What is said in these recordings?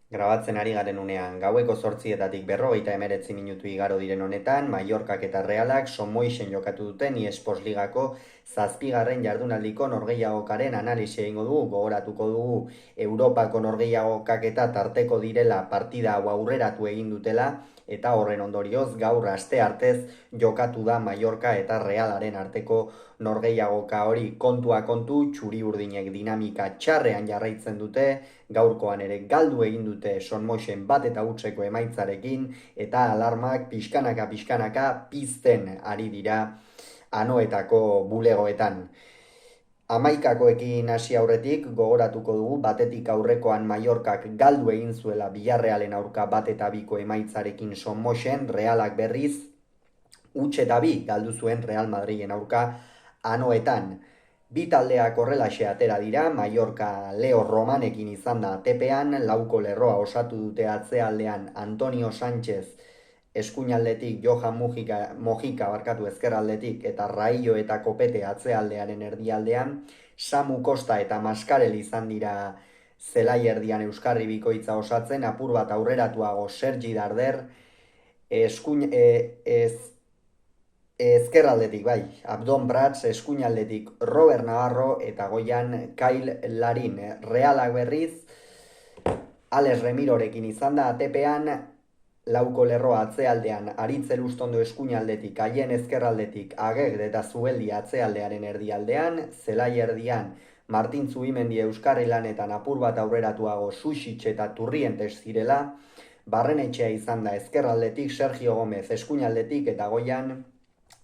Grabatzen ari garen unean, gaueko 8:49 minutu igaro diren honetan, Mallorcak eta Realak Somoixen jokatu duten iEsports Ligako zazpigarren jardunaldiko norgehiagokaren analisi egingo dugu, gogoratuko dugu Europako norgehiagokak eta tarteko direla partida hau aurreratu egin dutela, eta horren ondorioz gaur asteartez jokatu da Mallorca eta Realaren arteko norgehiagoka hori. Kontua kontu, txuri-urdinek dinamika txarrean jarraitzen dute, gaurkoan ere galdu egin dute Sonmoixen bat eta hutseko emaitzarekin, eta alarmak pixkanaka pizten ari dira anoetako bulegoetan. Hamaikakoekin hasi aurretik gogoratuko dugu batetik aurrekoan Mallorcak galdu egin zuela Villarrealen aurka bat eta biko emaitzarekin Sonmoixen, Realak berriz huts eta bi galdu zuen Real Madrilen aurka anoetan. Bi taldeak horrelaxe atera dira, Mallorca Leo Romanekin izan da tepean, lauko lerroa osatu dute atzealdean Antonio Sánchez eskuinaldetik, Johan Mojica barkatu ezkerraldetik, eta Raillo eta Kopete atzealdearen erdialdean, Samu Costa eta Mascarel izan dira zelai erdian Euskarri bikoitza osatzen, apur bat aurreratuago Sergi Darder, ezkerraldetik bai, Abdon Prats, eskuinaldetik Robert Navarro eta goian Kyle Larin. Realak berriz, Alex Remirorekin izan da atepean, lauko lerroa atzealdean Aritz Elustondo eskuinaldetik, haien ezkerraldetik Agegd eta Zubeldi atzealdearen erdialdean, zelai erdian Martin Zubimendi Euskarri lanetan apur bat aurreratuago Susitx eta Turrientes zirela, Barrenetxea izan da ezkerraldetik Sergio Gomez eskuinaldetik eta goian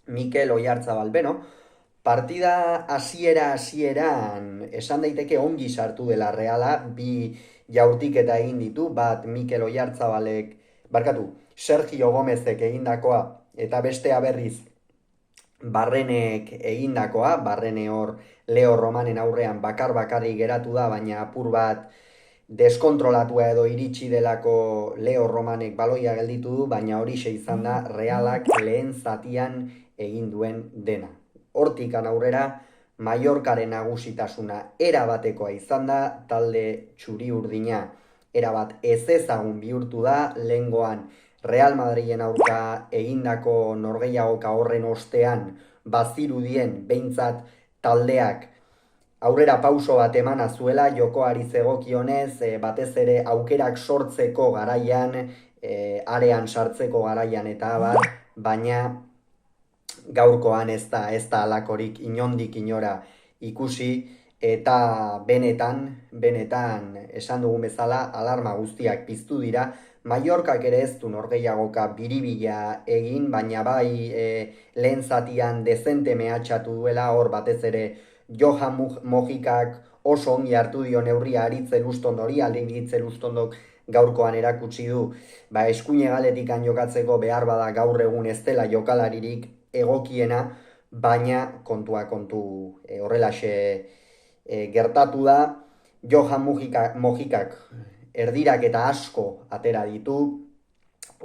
Mikel Oyarzabal. Beno, partida hasieran esan daiteke ongi sartu dela Reala, bi jaurtiketa egin ditu, bat Mikel Oyarzabalek, Sergio Gomezek egindakoa, eta bestea berriz Barrenek egindakoa, Barrene hor Leo Romanen aurrean bakarrik geratu da, baina apur bat deskontrolatua edo iritsi delako Leo Romanek baloia gelditu du, baina horixe izan da Realak lehen zatian egin duen dena. Hortikan aurrera, Mallorcaren nagusitasuna erabatekoa izan da, talde txuri urdina erabat ezezagun bihurtu da, lehengoan Real Madrilen aurka egindako norgehiagoka horren ostean bazirudien behintzat taldeak aurrera pauso bat emana zuela jokoari zegokionez, batez ere aukerak sortzeko garaian, arean sartzeko garaian eta abar, baina gaurkoan ez da alakorik inondik inora ikusi, eta benetan esan dugun bezala alarma guztiak piztu dira. Mallorcak ere ez du norgehiagoka biribila egin, baina bai lehen zatian dezente mehatxatu duela, hor batez ere Johan Mojikak oso ongi hartu dio neurria Aritz Elustondori, Aritz Elustondok gaurkoan erakutsi du, eskuine galetikan jokatzeko behar bada gaur egun ez dela jokalaririk egokiena, baina kontua kontu horrelaxe gertatu da. Johan Mojikak erdirak eta asko atera ditu,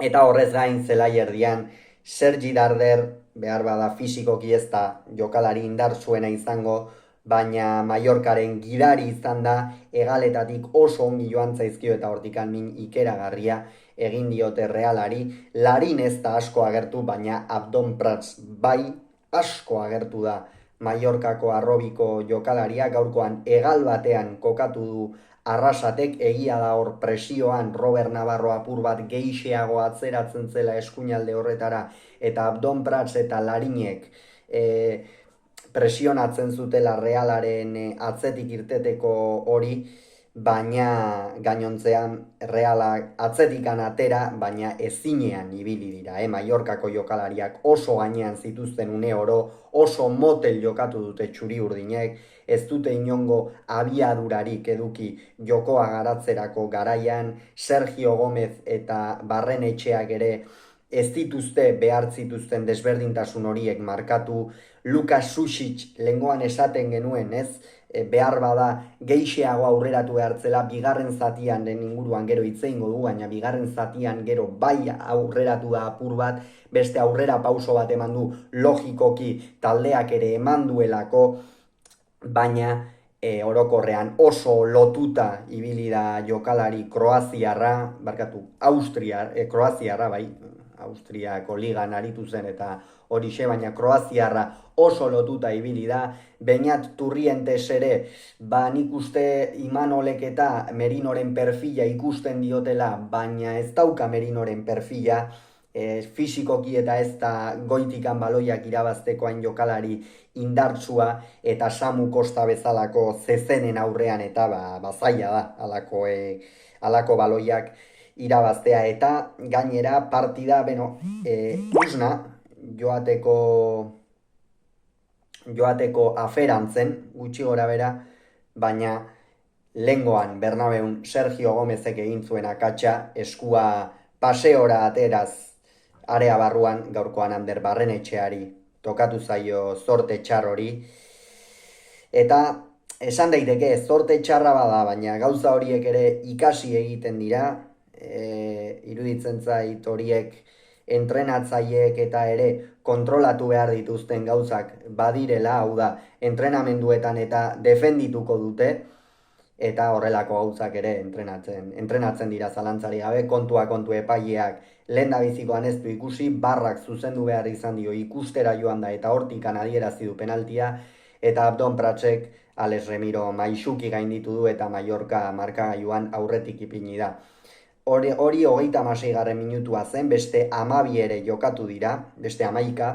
eta horrez gain zelai erdian Sergi Darder behar bada fisikoki ez da jokalari indar zuena izango, baina Mallorcaren gidari izan da, hegaletatik oso ongi joan zaizkio eta hortikan min ikeragarria egin diote Realari. Larin ez da asko agertu, baina Abdon Prats bai asko agertu da Mallorcako arrobiko jokalaria, gaurkoan hegal batean kokatu du Arrasatek, egia da hor presioan Robert Navarro apur bat geixeago atzeratzen zela eskuinalde horretara, eta Abdon Prats eta Larinek presionatzen zutela Realaren atzetik irteteko hori, baina gainontzean Realak atzetikan atera, baina ezinean ibili dira. Mallorcako jokalariak oso gainean zituzten une oro, oso motel jokatu dute txuri urdinek, ez dute inongo abiadurarik eduki jokoa garatzerako garaian. Sergio Gomez eta Barrenetxeak ere ez dituzte behar zituzten desberdintasun horiek markatu. Lukas Susitx lengoan esaten genuen, ez? Behar bada geixeago aurreratu behartzela, bigarren zatian den inguruan gero itzeingo du, baina bigarren zatian gero bai aurreratu da apur bat, beste aurrera pauso bat eman du logikoki taldeak ere eman duelako, baina orokorrean oso lotuta ibili da jokalari kroaziarra, kroaziarra bai, Austriako ligan aritu zen eta horixe, baina kroaziarra oso lotuta ibili da. Beñat Turrientes ere, nik uste Imanolek eta Merinoren perfila ikusten diotela, baina ez dauka Merinoren perfila, fisikoki eta ez da goitikan baloiak irabazteko hain jokalari indartsua, eta Samu Kosta bezalako zezenen aurrean eta zaila da alako baloiak irabaztea. Eta gainera partida, usna joateko aferantzen, gutxi gora bera, baina lengoan Bernabeun Sergio Gomezek egin zuen akatsa, eskua paseora ateraz area barruan, gaurkoan Ander Barrenetxeari tokatu zaio zorte txar hori. Eta esan daiteke zorte txarra bada, baina gauza horiek ere ikasi egiten dira, iruditzen zait horiek entrenatzaileek eta ere kontrolatu behar dituzten gauzak badirela, hau da, entrenamenduetan eta defendituko dute, eta horrelako gauzak ere entrenatzen dira zalantzari gabe. Kontua kontu epaileak lehendabizikoan ez du ikusi, barrak zuzendu behar izan dio ikustera joan da eta hortikan adierazi du penaltia, eta Abdon Pratsek Alex Remiro maixuki gainditu du eta Mallorca markagailuan aurretik ipini da. Hori 36. minutua zen, beste 12 ere jokatu dira, beste 11,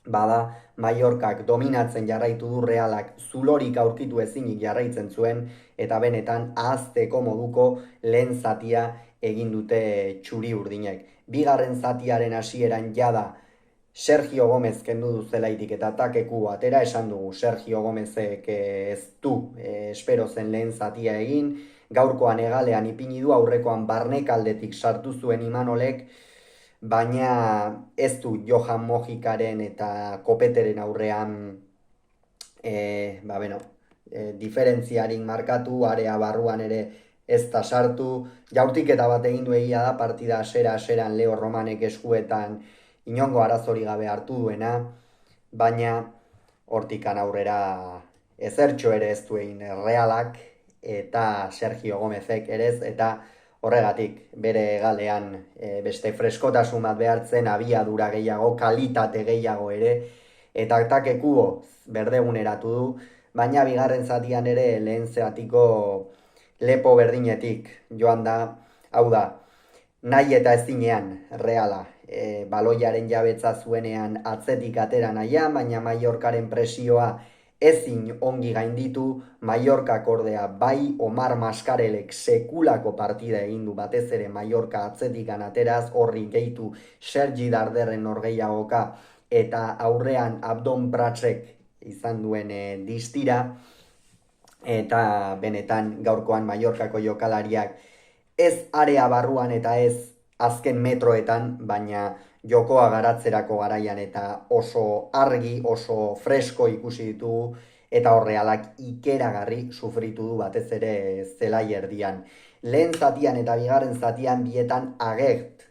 bada Mallorcak dominatzen jarraitu du, Realak zulorik aurkitu ezinik jarraitzen zuen, eta benetan ahazteko moduko lehen zatia egin dute txuri urdinek. Bigarren zatiaren hasieran jada Sergio Gomez kendu du zelaitik eta takeku atera, esan dugu Sergio Gomezek ez du espero zen lehen zatia egin, gaurkoan hegalean ipini du, aurrekoan barnekaldetik sartu zuen Imanolek, baina ez du Johan Mojikaren eta Kopeteren aurrean diferentziarik markatu, area barruan ere ez da sartu. Jaurtiketa bat egin du egia da, partida asera-aseran Leo Romanek eskuetan inongo arazori gabe hartu duena, baina hortikan aurrera ezertxo ere ez du egin Realak eta Sergio Gomezek ere ez, eta horregatik bere galean beste freskotasun bat behartzen, abiadura gehiago, kalitate gehiago ere, eta takekuo berdeguneratu du, baina bigarren zatian ere lehen zatiko lepo berdinetik joan da, hau da, nahi eta ezinean Reala, baloiaren jabetza zuenean atzetik atera nahian, baina Mallorcaren presioa ezin ongi gainditu. Mallorcak ordea bai Omar Mascarelek sekulako partida egin du, batez ere Mallorca atzetikan ateraz, horri gehitu Sergi Darderren norgehiagoka eta aurrean Abdon Pratsek izan duen distira, eta benetan gaurkoan Mallorcako jokalariak ez area barruan eta ez azken metroetan, baina jokoa garatzerako garaian eta oso argi, oso fresko ikusi ditugu, eta Realak ikeragarri sufritu du batez ere zelai erdian. Lehen zatian eta bigarren zatian bietan Agert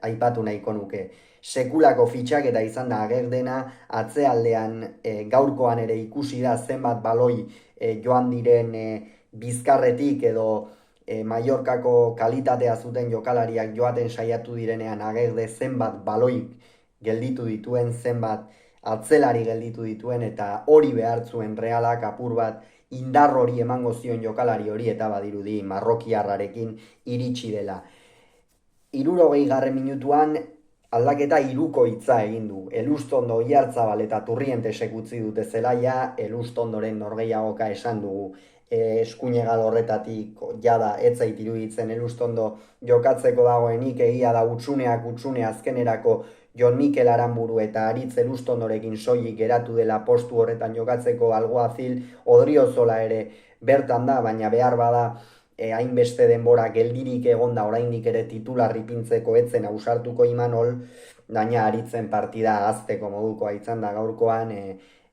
aipatu nahiko nuke. Sekulako fitxak eta izan da Agert dena, atzealdean gaurkoan ere ikusi da zenbat baloi joan diren bizkarretik edo Mallorcako kalitatea zuten jokalariak joaten saiatu direnean Agerde zenbat baloik gelditu dituen, zenbat atzelari gelditu dituen, eta hori behar zuen Realak apur bat indar hori emango zion jokalari hori, eta badirudi marrokiarrarekin iritsi dela. 60. minutuan aldaketa hiruko hitza egin du. Elustondo, Oiartzabal eta Turrientesek utzi dute zelaia, Elustondoren norgehiagoka esan dugu. Eskuinegal horretatik jada etzait iruditzen Elustondo jokatzeko dagoenik, egia da utsune azkenerako Jon Mikel Aranburu eta Aritz Elustondorekin soilik geratu dela postu horretan jokatzeko. Alguazil Odriozola ere bertan da, baina behar bada hainbeste denbora geldirik egonda oraindik ere titular ipintzeko etzen ausartuko Imanol, baina Aritzen partida azteko modukoa izan da gaurkoan,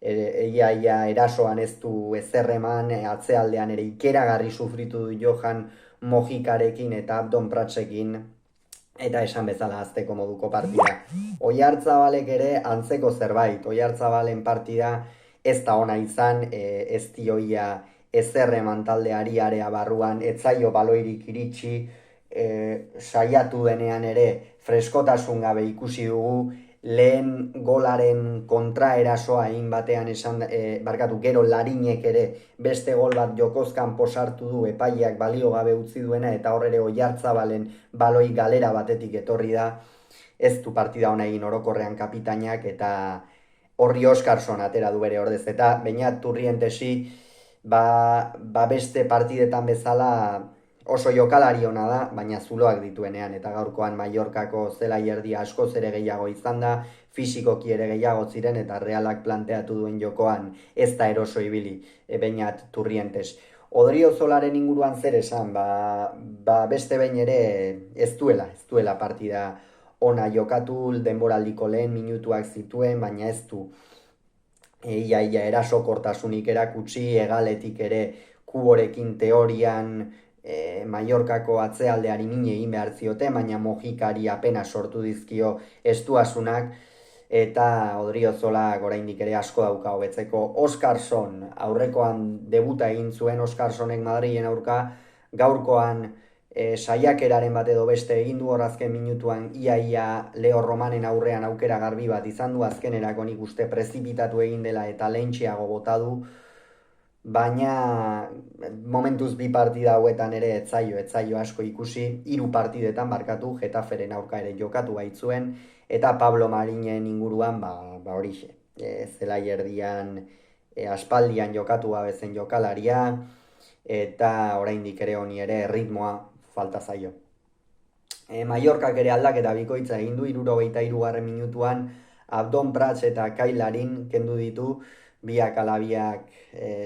egia erasoan ez du ezer eman, atzealdean ere ikeragarri sufritu du Johan Mojikarekin eta Abdon Pratsekin, eta esan bezala azteko moduko partida. Oiartzabalek ere antzeko zerbait, Oiartzabalen partida ez da ona izan, ez dioia ezer eman taldeari area barruan, etzaio baloirik iritsi, saiatu denean ere freskotasun gabe ikusi dugu, lehen golaren kontraerasoa egin batean gero Larinek ere beste gol bat jokozkan posartu du epaileak balio gabe utzi duena, eta hor ere Oiartzabalen baloi galera batetik etorri da, ez du partida ona egin orokorrean kapitainak, eta horri Oskarson atera du bere ordez, eta Beñat Turrientesi beste partidetan bezala oso jokalari ona da, baina zuloak dituenean, eta gaurkoan Mallorcako zelai erdia askoz ere gehiago izan da, fisikoki ere gehiago ziren, eta Realak planteatu duen jokoan ez da eroso ibili Beñat Turrientes. Odriozolaren inguruan zer esan, beste behin ere ez duela partida ona jokatu, denboraldiko lehen minutuak zituen, baina ez du ia erasokortasunik erakutsi, egaletik ere Kuborekin teorian Mallorcako atzealdeari min egin behar zioten, baina Mojikari apenas sortu dizkio estuasunak, eta Odriozolak oraindik ere asko dauka hobetzeko. Oskarson aurrekoan debuta egin zuen, Oskarsonek Madrilen aurka, gaurkoan saiakeraren bat edo beste egin du hor azken minutuan, ia Leo Romanen aurrean aukera garbi bat izan du, azkenerako nik uste prezipitatu egin dela eta lehentxeago bota du, baina momentuz bi partida hauetan ere etzaio asko ikusi, 3 partidetan barkatu, Getaferen aurka ere jokatu baitzuen, eta Pablo Marinen inguruan horixe, zelai erdian aspaldian jokatu gabezen jokalaria, eta oraindik ere honi ere ritmoa falta zaio. Mallorcak ere aldaketa bikoitza egin du, 73. minutuan Abdon Prats eta Kyle Larin kendu ditu, biak alabiak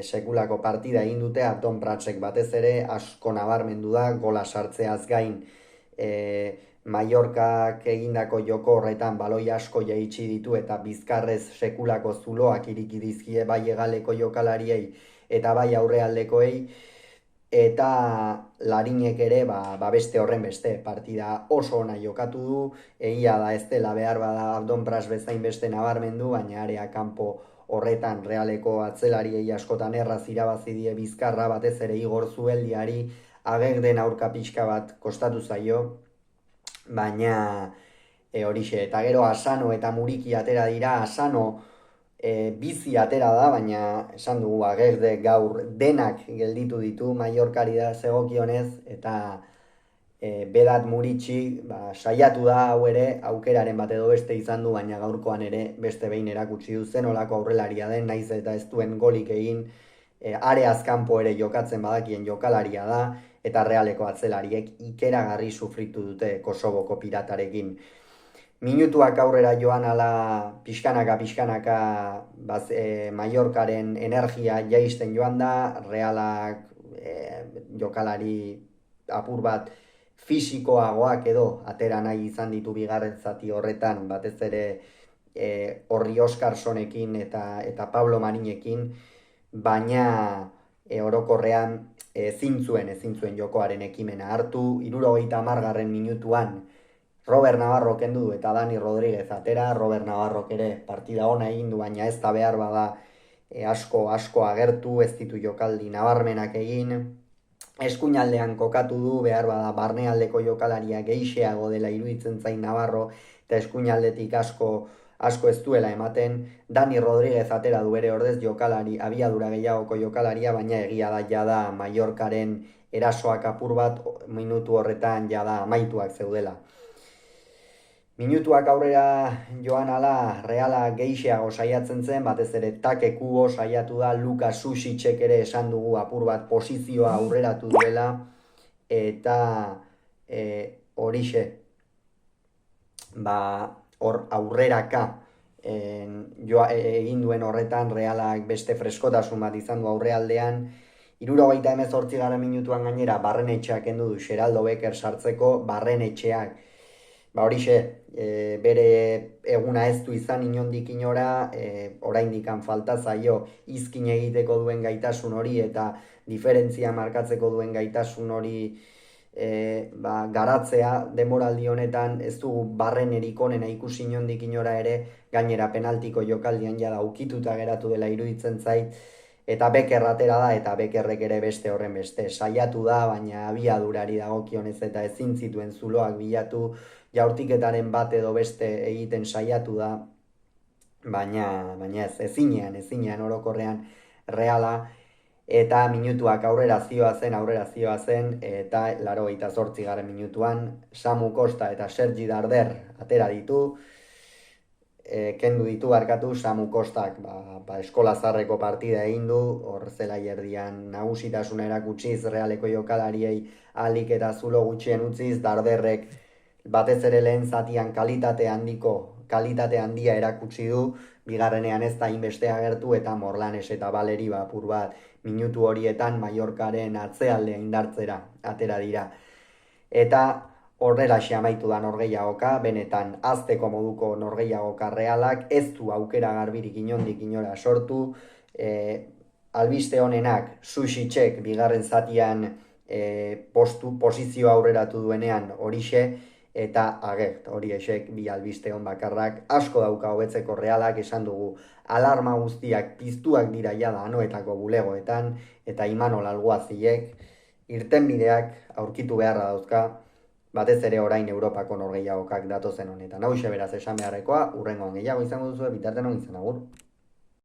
sekulako partida egin dute, Abdon Pratsek batez ere asko nabarmendu da, gola sartzeaz gain Mallorcak egindako joko horretan baloi asko jaitsi ditu, eta bizkarrez sekulako zuloak iriki dizkie bai hegaleko jokalariei eta bai aurrealdekoei, eta Larinek ere beste horren beste partida oso ona jokatu du, egia da ez dela behar bada Abdon Prats bezain beste nabarmendu, baina area kanpo horretan Realeko atzelariei askotan erraz irabazi die bizkarra, batez ere Igor Zubeldiari Agegden aurka pixka bat kostatu zaio, baina horixe, eta gero Asano eta Muriki atera dira, Asano bizi atera da, baina esan dugu Agegde gaur denak gelditu ditu Mallorcari da zegokionez, eta Bedat Muritxi saiatu da hau ere, aukeraren bat edo beste izan du, baina gaurkoan ere beste behin erakutsi du zen olako aurrelaria den, naiz eta ez duen golik egin, areaz kanpo ere jokatzen badakien jokalaria da, eta Realeko atzelariek ikeragarri sufritu dute Kosovoko piratarekin. Minutuak aurrera joan ala pixkanaka Mallorcaren energia jaisten joan da, Realak jokalari apur bat fisikoagoak edo atera nahi izan ditu bigarren zati horretan, batez ere Horri Oskarsonekin eta Pablo Marinekin, baina orokorrean ezin zuen jokoaren ekimena hartu. 70. minutuan Robert Navarro kendu du eta Dani Rodríguez atera. Robert Navarrok ere partida ona egin du, baina ez da behar bada asko agertu, ez ditu jokaldi nabarmenak egin. Eskuinaldean kokatu du, behar bada barnealdeko jokalaria gehixeago dela iruditzen zain Navarro, eta eskuinaldetik asko ez duela ematen. Dani Rodríguez atera du bere ordez jokalari, abiadura gehiagoko jokalaria, baina egia da jada Mallorcaren erasoak apur bat minutu horretan jada amaituak zeudela. Minutuak aurrera joan ala, Reala gehixeago saiatzen zen, batez ere Take Kubo saiatu da, Lukas Susicek ere esan dugu apur bat posizioa aurreratu duela, eta horixe, hor aurreraka egin duen horretan Realak beste freskotasun bat izan du aurrealdean. 78. minutuan gainera Barrenetxeak kendu du Xeraldo Becker sartzeko, Barrenetxeak horixe, bere eguna ez du izan inondik inora, oraindikan falta zaio izkin egiteko duen gaitasun hori eta diferentzia markatzeko duen gaitasun hori garatzea. Denboraldi honetan ez dugu Barrenerik onena ikusi inondik inora ere, gainera penaltiko jokaldian jada ukituta geratu dela iruditzen zait, eta Beker atera da, eta Bekerrek ere beste horren beste saiatu da, baina abiadurari dagokionez eta ezin zituen zuloak bilatu, jaurtiketaren bat edo beste egiten saiatu da, baina ezinean orokorrean Reala, eta minutuak aurrera zioa zen, eta 88. Minutuan Samu Costa eta Sergi Darder atera ditu, kendu ditu barkatu, Samu Kostak eskola zarreko partida egin du, hor zelai erdian nagusitasuna erakutsiz Realeko jokalariei ahalik eta zulo gutxien utziz, Darderrek batez ere lehen zatian kalitate handia erakutsi du, bigarrenean ez da inbeste agertu, eta Morlanes eta Valeri apur bat minutu horietan Mallorcaren atzealdea indartzera atera dira. Eta horrelaxe amaitu da norgehiagoka, benetan azteko moduko norgehiagoka Realak, ez du aukera garbirik inondik inora sortu, albiste honenak Susicek bigarren zatian posizio aurreratu duenean horixe, eta Agert horiexek bi albiste hon bakarrak, asko dauka hobetzeko Realak, esan dugu alarma guztiak piztuak dira jada anoetako bulegoetan, eta Imanol Alguazilek irtenbideak aurkitu beharra dauzka, batez ere orain Europako norgehiagokak datozen honetan. Hauxe beraz esan beharrekoa, hurrengoan gehiago izango duzu, bitartean on izan, agur.